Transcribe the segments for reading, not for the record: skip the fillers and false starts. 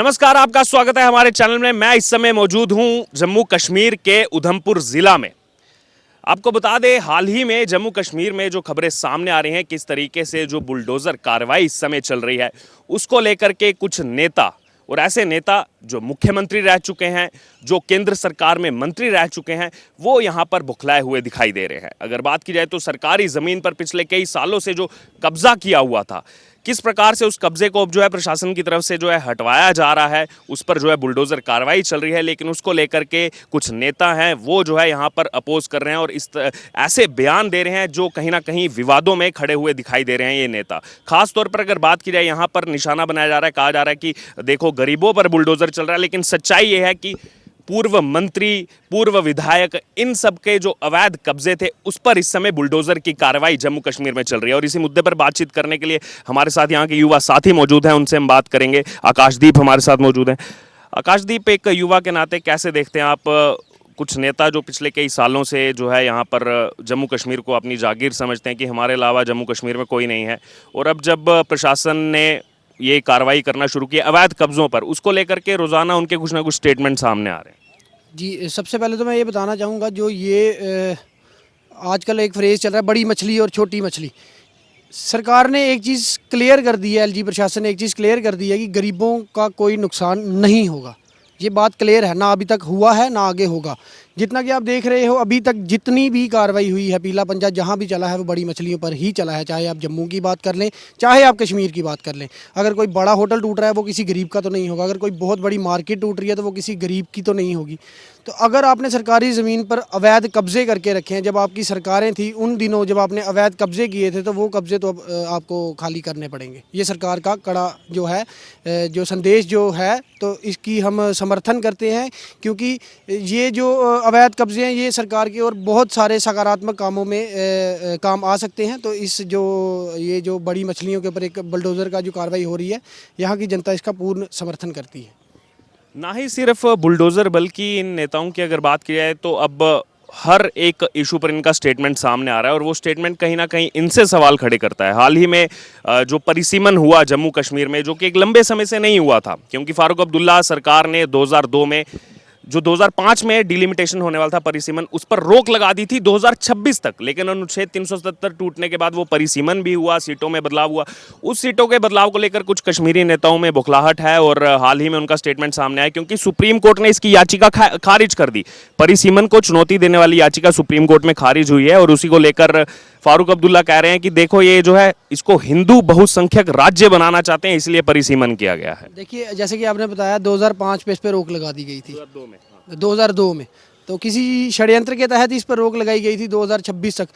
नमस्कार, आपका स्वागत है हमारे चैनल में। मैं इस समय मौजूद हूं जम्मू कश्मीर के उधमपुर जिला में। आपको बता दें, हाल ही में जम्मू कश्मीर में जो खबरें सामने आ रही हैं, किस तरीके से जो बुलडोजर कार्रवाई इस समय चल रही है, उसको लेकर के कुछ नेता और ऐसे नेता जो मुख्यमंत्री रह चुके हैं, जो केंद्र सरकार में मंत्री रह चुके हैं, वो यहाँ पर बुखलाए हुए दिखाई दे रहे हैं। अगर बात की जाए तो सरकारी ज़मीन पर पिछले कई सालों से जो कब्जा किया हुआ था, किस प्रकार से उस कब्जे को अब जो है प्रशासन की तरफ से जो है हटवाया जा रहा है, उस पर जो है बुलडोजर कार्रवाई चल रही है। लेकिन उसको लेकर के कुछ नेता हैं, वो जो है यहाँ पर अपोज कर रहे हैं और ऐसे बयान दे रहे हैं जो कहीं ना कहीं विवादों में खड़े हुए दिखाई दे रहे हैं। ये नेता खास तौर पर अगर बात की जाए, यहाँ पर निशाना बनाया जा रहा है, कहा जा रहा है कि देखो गरीबों पर बुलडोजर चल रहा है। लेकिन सच्चाई ये है कि पूर्व मंत्री, पूर्व विधायक, इन सब के जो अवैध कब्जे थे, उस पर इस समय बुलडोजर की कार्रवाई जम्मू कश्मीर में चल रही है। और इसी मुद्दे पर बातचीत करने के लिए हमारे साथ यहाँ के युवा साथी मौजूद हैं, उनसे हम बात करेंगे। आकाशदीप हमारे साथ मौजूद हैं। आकाशदीप, एक युवा के नाते कैसे देखते हैं आप कुछ नेता जो पिछले कई सालों से जो है यहाँ पर जम्मू कश्मीर को अपनी जागीर समझते हैं कि हमारे अलावा जम्मू कश्मीर में कोई नहीं है, और अब जब प्रशासन ने ये कार्रवाई करना शुरू की अवैध कब्जों पर, उसको लेकर के रोजाना उनके कुछ ना कुछ स्टेटमेंट सामने आ रहे हैं? जी, सबसे पहले तो मैं ये बताना चाहूँगा, जो ये आजकल एक फ्रेज़ चल रहा है, बड़ी मछली और छोटी मछली। सरकार ने एक चीज़ क्लियर कर दी है, एलजी प्रशासन ने एक चीज़ क्लियर कर दी है कि गरीबों का कोई नुकसान नहीं होगा। ये बात क्लियर है, ना अभी तक हुआ है ना आगे होगा। जितना कि आप देख रहे हो, अभी तक जितनी भी कार्रवाई हुई है, पीला पंजा जहाँ भी चला है वो बड़ी मछलियों पर ही चला है। चाहे आप जम्मू की बात कर लें, चाहे आप कश्मीर की बात कर लें। अगर कोई बड़ा होटल टूट रहा है वो किसी गरीब का तो नहीं होगा, अगर कोई बहुत बड़ी मार्केट टूट रही है तो वो किसी गरीब की तो नहीं होगी। तो अगर आपने सरकारी ज़मीन पर अवैध कब्जे करके रखे हैं, जब आपकी सरकारें थी उन दिनों जब आपने अवैध कब्जे किए थे, तो वो कब्जे तो अब आपको खाली करने पड़ेंगे। ये सरकार का कड़ा जो है जो संदेश जो है, तो इसकी हम समर्थन करते हैं, क्योंकि ये जो अवैध कब्जे हैं ये सरकार के और बहुत सारे सकारात्मक कामों में काम आ सकते हैं। तो ये जो बड़ी मछलियों के ऊपर एक बुलडोज़र का जो कार्रवाई हो रही है, यहाँ की जनता इसका पूर्ण समर्थन करती है। ना ही सिर्फ बुलडोजर, बल्कि इन नेताओं की अगर बात की जाए तो अब हर एक इशू पर इनका स्टेटमेंट सामने आ रहा है, और वो स्टेटमेंट कहीं ना कहीं इनसे सवाल खड़े करता है। हाल ही में जो परिसीमन हुआ जम्मू कश्मीर में, जो कि एक लंबे समय से नहीं हुआ था, क्योंकि फारूक अब्दुल्ला सरकार ने 2002 में, जो 2005 में डिलिमिटेशन होने वाला था परिसीमन, उस पर रोक लगा दी थी 2026 तक। लेकिन अनुच्छेद 377 टूटने के बाद वो परिसीमन भी हुआ, सीटों में बदलाव हुआ। उस सीटों के बदलाव को लेकर कुछ कश्मीरी नेताओं में बुखलाहट है, और हाल ही में उनका स्टेटमेंट सामने आया, क्योंकि सुप्रीम कोर्ट ने इसकी याचिका खारिज कर दी। परिसीमन को चुनौती देने वाली याचिका सुप्रीम कोर्ट में खारिज हुई है, और उसी को लेकर फारूक अब्दुल्ला कह रहे हैं कि देखो, ये जो है इसको हिंदू बहुसंख्यक राज्य बनाना चाहते हैं, इसलिए परिसीमन किया गया है। देखिए, जैसे कि आपने बताया 2005 पे इस पर रोक लगा दी गई थी, 2002 में। तो किसी षड्यंत्र के तहत इस पर रोक लगाई गई थी 2026 तक,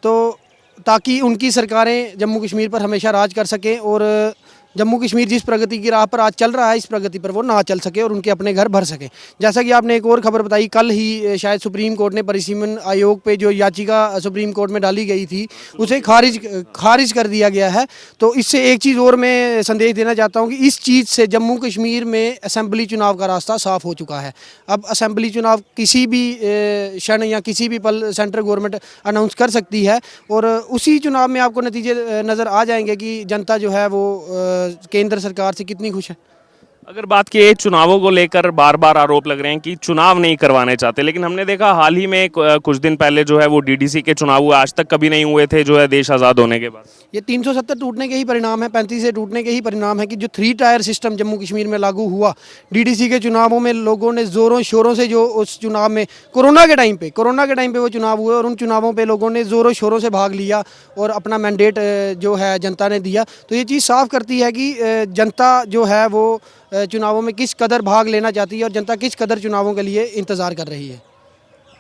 तो ताकि उनकी सरकारें जम्मू कश्मीर पर हमेशा राज कर सकें, और जम्मू कश्मीर जिस प्रगति की राह पर आज चल रहा है, इस प्रगति पर वो ना चल सके और उनके अपने घर भर सके। जैसा कि आपने एक और खबर बताई, कल ही शायद सुप्रीम कोर्ट ने परिसीमन आयोग पे जो याचिका सुप्रीम कोर्ट में डाली गई थी, उसे खारिज कर दिया गया है। तो इससे एक चीज़ और मैं संदेश देना चाहता हूँ कि इस चीज़ से जम्मू कश्मीर में असेंबली चुनाव का रास्ता साफ हो चुका है। अब असेंबली चुनाव किसी भी क्षण या किसी भी पल सेंट्रल गवर्नमेंट अनाउंस कर सकती है, और उसी चुनाव में आपको नतीजे नज़र आ जाएंगे कि जनता जो है वो केंद्र सरकार से कितनी खुश है। अगर बात की चुनावों को लेकर, बार बार आरोप लग रहे हैं कि चुनाव नहीं करवाने चाहते, लेकिन हमने देखा हाल ही में कुछ दिन पहले जो है वो डीडीसी के चुनाव हुए, आज तक कभी नहीं हुए थे जो है देश आज़ाद होने के बाद। ये 370 टूटने के ही परिणाम है, 35 से टूटने के ही परिणाम है कि जो 3 टायर सिस्टम जम्मू कश्मीर में लागू हुआ, डीडीसी के चुनावों में लोगों ने ज़ोरों शोरों से, जो उस चुनाव में कोरोना के टाइम पे वो चुनाव हुए, और उन चुनावों पे लोगों ने ज़ोरों शोरों से भाग लिया और अपना मैंडेट जो है जनता ने दिया। तो ये चीज़ साफ करती है कि जनता जो है वो चुनावों में किस कदर भाग लेना चाहती है, और जनता किस कदर चुनावों के लिए इंतज़ार कर रही है।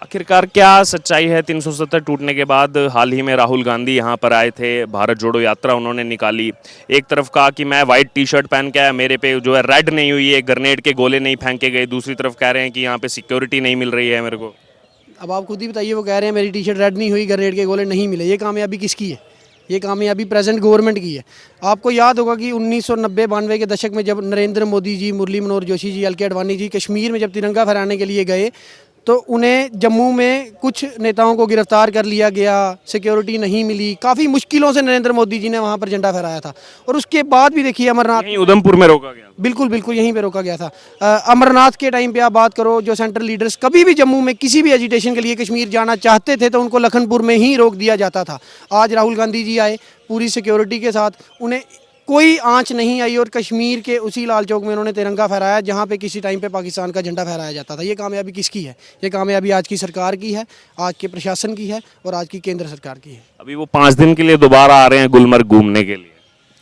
आखिरकार क्या सच्चाई है 370 टूटने के बाद? हाल ही में राहुल गांधी यहाँ पर आए थे, भारत जोड़ो यात्रा उन्होंने निकाली। एक तरफ कहा कि मैं वाइट टी शर्ट पहन के आया, मेरे पे जो है रेड नहीं हुई है, ग्रेनेड के गोले नहीं फेंके गए। दूसरी तरफ कह रहे हैं कि यहाँ पे सिक्योरिटी नहीं मिल रही है मेरे को। अब आप खुद ही बताइए, वो कह रहे हैं मेरी टी शर्ट रेड नहीं हुई, ग्रेनेड के गोले नहीं मिले। ये कामयाबी किसकी है? ये कामयाबी प्रेजेंट गवर्नमेंट की है। आपको याद होगा कि 1990-92 के दशक में जब नरेंद्र मोदी जी, मुरली मनोहर जोशी जी, एल के अडवाणी जी कश्मीर में जब तिरंगा फहराने के लिए गए, तो उन्हें जम्मू में कुछ नेताओं को गिरफ्तार कर लिया गया, सिक्योरिटी नहीं मिली, काफ़ी मुश्किलों से नरेंद्र मोदी जी ने वहाँ पर झंडा फहराया था। और उसके बाद भी देखिए अमरनाथ, यहीं उधमपुर में रोका गया। बिल्कुल बिल्कुल यहीं पे रोका गया था। अमरनाथ के टाइम पे आप बात करो, जो सेंट्रल लीडर्स कभी भी जम्मू में किसी भी एजिटेशन के लिए कश्मीर जाना चाहते थे तो उनको लखनपुर में ही रोक दिया जाता था। आज राहुल गांधी जी आए पूरी सिक्योरिटी के साथ, उन्हें कोई आंच नहीं आई और कश्मीर के उसी लाल चौक में उन्होंने तिरंगा फहराया जहाँ पे किसी टाइम पे पाकिस्तान का झंडा फहराया जाता था। ये कामयाबी किसकी है? ये कामयाबी आज की सरकार की है, आज के प्रशासन की है और आज की केंद्र सरकार की है। अभी वो 5 दिन के लिए दोबारा आ रहे हैं गुलमर्ग घूमने के लिए।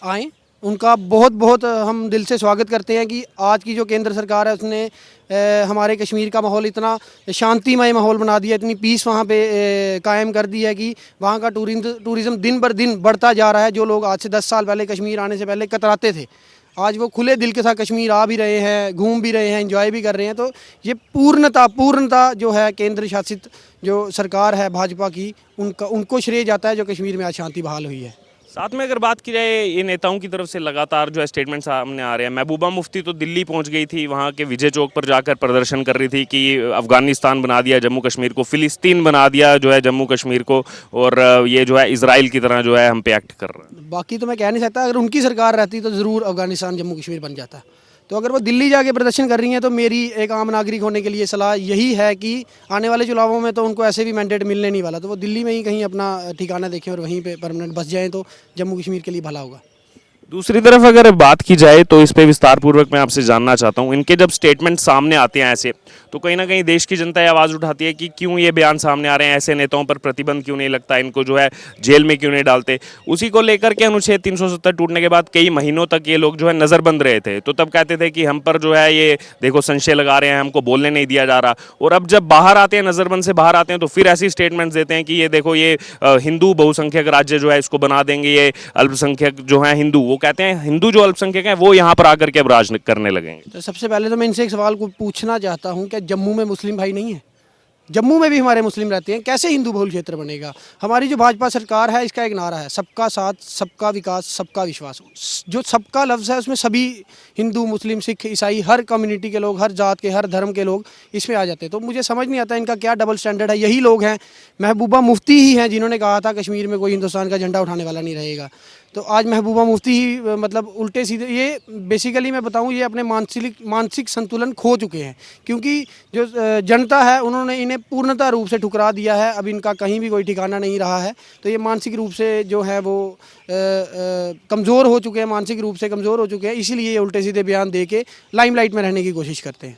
आएँ, उनका बहुत बहुत हम दिल से स्वागत करते हैं कि आज की जो केंद्र सरकार है उसने हमारे कश्मीर का माहौल इतना शांतिमय माहौल बना दिया, इतनी पीस वहाँ पे कायम कर दी है कि वहाँ का टूरिज़्म दिन बर दिन बढ़ता जा रहा है। जो लोग आज से 10 साल पहले कश्मीर आने से पहले कतराते थे, आज वो खुले दिल के साथ कश्मीर आ भी रहे हैं, घूम भी रहे हैं, एंजॉय भी कर रहे हैं। तो ये पूर्णता जो है केंद्र शासित जो सरकार है भाजपा की, उनको श्रेय जाता है जो कश्मीर में आज शांति बहाल हुई है। साथ में अगर बात की जाए, ये नेताओं की तरफ से लगातार जो है स्टेटमेंट सामने आ रहे हैं। महबूबा मुफ्ती तो दिल्ली पहुंच गई थी, वहां के विजय चौक पर जाकर प्रदर्शन कर रही थी कि अफगानिस्तान बना दिया जम्मू कश्मीर को, फिलिस्तीन बना दिया जो है जम्मू कश्मीर को, और ये जो है इजराइल की तरह जो है हम पे एक्ट कर रहे हैं। बाकी तो मैं कह नहीं सकता, अगर उनकी सरकार रहती तो ज़रूर अफगानिस्तान जम्मू कश्मीर बन जाता। तो अगर वो दिल्ली जाके प्रदर्शन कर रही हैं तो मेरी एक आम नागरिक होने के लिए सलाह यही है कि आने वाले चुनावों में तो उनको ऐसे भी मैंडेट मिलने नहीं वाला, तो वो दिल्ली में ही कहीं अपना ठिकाना देखें और वहीं पे परमानेंट बस जाएं तो जम्मू कश्मीर के लिए भला होगा। दूसरी तरफ अगर बात की जाए तो इस पे विस्तार पूर्वक मैं आपसे जानना चाहता हूँ, इनके जब स्टेटमेंट सामने आते हैं ऐसे, तो कहीं ना कहीं देश की जनता ये आवाज़ उठाती है कि क्यों ये बयान सामने आ रहे हैं, ऐसे नेताओं पर प्रतिबंध क्यों नहीं लगता, इनको जो है जेल में क्यों नहीं डालते। उसी को लेकर के अनुच्छेद 370 टूटने के बाद कई महीनों तक ये लोग जो है नज़रबंद रहे थे, तो तब कहते थे कि हम पर जो है ये देखो संशय लगा रहे हैं, हमको बोलने नहीं दिया जा रहा। और अब जब बाहर आते हैं, नज़रबंद से बाहर आते हैं, तो फिर ऐसी स्टेटमेंट्स देते हैं कि ये देखो ये हिंदू बहुसंख्यक राज्य जो है इसको बना देंगे, ये अल्पसंख्यक जो है हिंदू, वो कहते हैं हिंदू जो अल्पसंख्यक हैं वो यहाँ पर आकर के अब राज करने लगेंगे। तो सबसे पहले तो मैं इनसे एक सवाल को पूछना चाहता हूँ, क्या जम्मू में मुस्लिम भाई नहीं है? जम्मू में भी हमारे मुस्लिम रहते हैं, कैसे हिंदू बहुल क्षेत्र बनेगा? हमारी जो भाजपा सरकार है इसका एक नारा है, सबका साथ, सबका विकास, सबका विश्वास। जो सबका लफ्ज़ है उसमें सभी हिंदू, मुस्लिम, सिख, ईसाई, हर कम्युनिटी के लोग, हर जात के, हर धर्म के लोग इसमें आ जाते हैं। तो मुझे समझ नहीं आता इनका क्या डबल स्टैंडर्ड है। यही लोग हैं, महबूबा मुफ्ती ही हैं जिन्होंने कहा था कश्मीर में कोई हिंदुस्तान का झंडा उठाने वाला नहीं रहेगा। तो आज महबूबा मुफ्ती ही मतलब उल्टे सीधे, ये बेसिकली मैं बताऊं, ये अपने मानसिक संतुलन खो चुके हैं, क्योंकि जो जनता है उन्होंने इन्हें पूर्णतः रूप से ठुकरा दिया है। अब इनका कहीं भी कोई ठिकाना नहीं रहा है। तो ये मानसिक रूप से जो है वो कमज़ोर हो चुके हैं, मानसिक रूप से कमज़ोर हो चुके हैं, इसीलिए ये उल्टे सीधे बयान दे के लाइमलाइट में रहने की कोशिश करते हैं।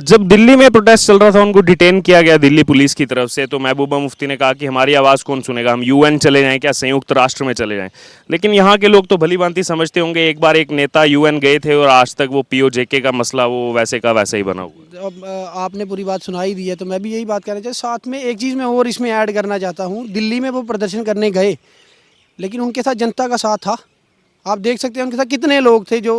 जब दिल्ली में प्रोटेस्ट चल रहा था, उनको डिटेन किया गया दिल्ली पुलिस की तरफ से, तो महबूबा मुफ्ती ने कहा कि हमारी आवाज़ कौन सुनेगा, हम यूएन चले जाएं, क्या संयुक्त राष्ट्र में चले जाएं। लेकिन यहाँ के लोग तो भली भांति समझते होंगे, एक बार एक नेता यूएन गए थे और आज तक वो पीओजेके का मसला वो वैसे का वैसे ही बना हुआ। अब आपने पूरी बात सुनाई दी है तो मैं भी यही बात कहना चाहता हूँ। साथ में एक चीज़ मैं और इसमें ऐड करना चाहता हूँ, दिल्ली में वो प्रदर्शन करने गए लेकिन उनके साथ जनता का साथ था। आप देख सकते हैं उनके साथ कितने लोग थे जो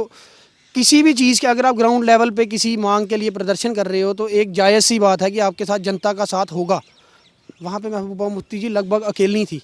किसी भी चीज़ के, अगर आप ग्राउंड लेवल पे किसी मांग के लिए प्रदर्शन कर रहे हो तो एक जायज़ सी बात है कि आपके साथ जनता का साथ होगा। वहाँ पे महबूबा मुफ्ती जी लगभग अकेली थी।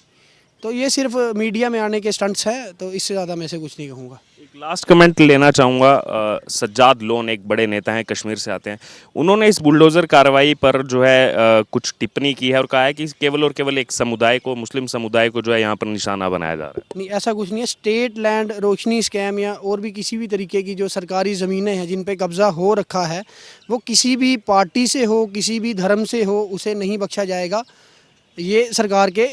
तो ये सिर्फ मीडिया में आने के स्टंट्स हैं, तो इससे ज़्यादा मैं से कुछ नहीं कहूँगा। एक लास्ट कमेंट लेना चाहूँगा। सज्जाद लोन एक बड़े नेता हैं, कश्मीर से आते हैं, उन्होंने इस बुलडोज़र कार्रवाई पर जो है कुछ टिप्पणी की है और कहा है कि केवल और केवल एक समुदाय को, मुस्लिम समुदाय को जो है यहाँ पर निशाना बनाया जा रहा है। नहीं, ऐसा कुछ नहीं है। स्टेट लैंड रोशनी स्कैम या और भी किसी भी तरीके की जो सरकारी ज़मीनें हैं जिन पे कब्ज़ा हो रखा है, वो किसी भी पार्टी से हो, किसी भी धर्म से हो, उसे नहीं बख्शा जाएगा। ये सरकार के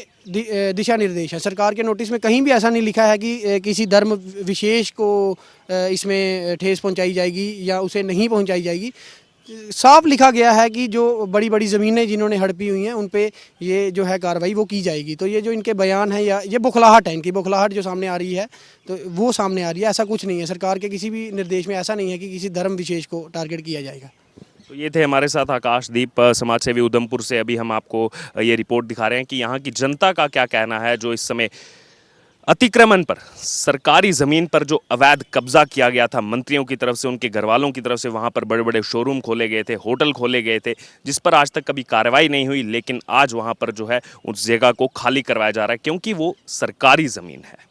दिशा निर्देश है। सरकार के नोटिस में कहीं भी ऐसा नहीं लिखा है कि किसी धर्म विशेष को इसमें ठेस पहुंचाई जाएगी या उसे नहीं पहुंचाई जाएगी। साफ लिखा गया है कि जो बड़ी बड़ी ज़मीनें जिन्होंने हड़पी हुई हैं उन पे ये जो है कार्रवाई वो की जाएगी। तो ये जो इनके बयान है या ये बौखलाहट है, इनकी बौखलाहट जो सामने आ रही है तो वो सामने आ रही है। ऐसा कुछ नहीं है, सरकार के किसी भी निर्देश में ऐसा नहीं है कि किसी धर्म विशेष को टारगेट किया जाएगा। तो ये थे हमारे साथ आकाशदीप, समाज सेवी उधमपुर से। अभी हम आपको ये रिपोर्ट दिखा रहे हैं कि यहाँ की जनता का क्या कहना है, जो इस समय अतिक्रमण पर, सरकारी ज़मीन पर जो अवैध कब्जा किया गया था मंत्रियों की तरफ से, उनके घरवालों की तरफ से, वहाँ पर बड़े बड़े शोरूम खोले गए थे, होटल खोले गए थे, जिस पर आज तक कभी कार्रवाई नहीं हुई। लेकिन आज वहाँ पर जो है उस जगह को खाली करवाया जा रहा है क्योंकि वो सरकारी ज़मीन है।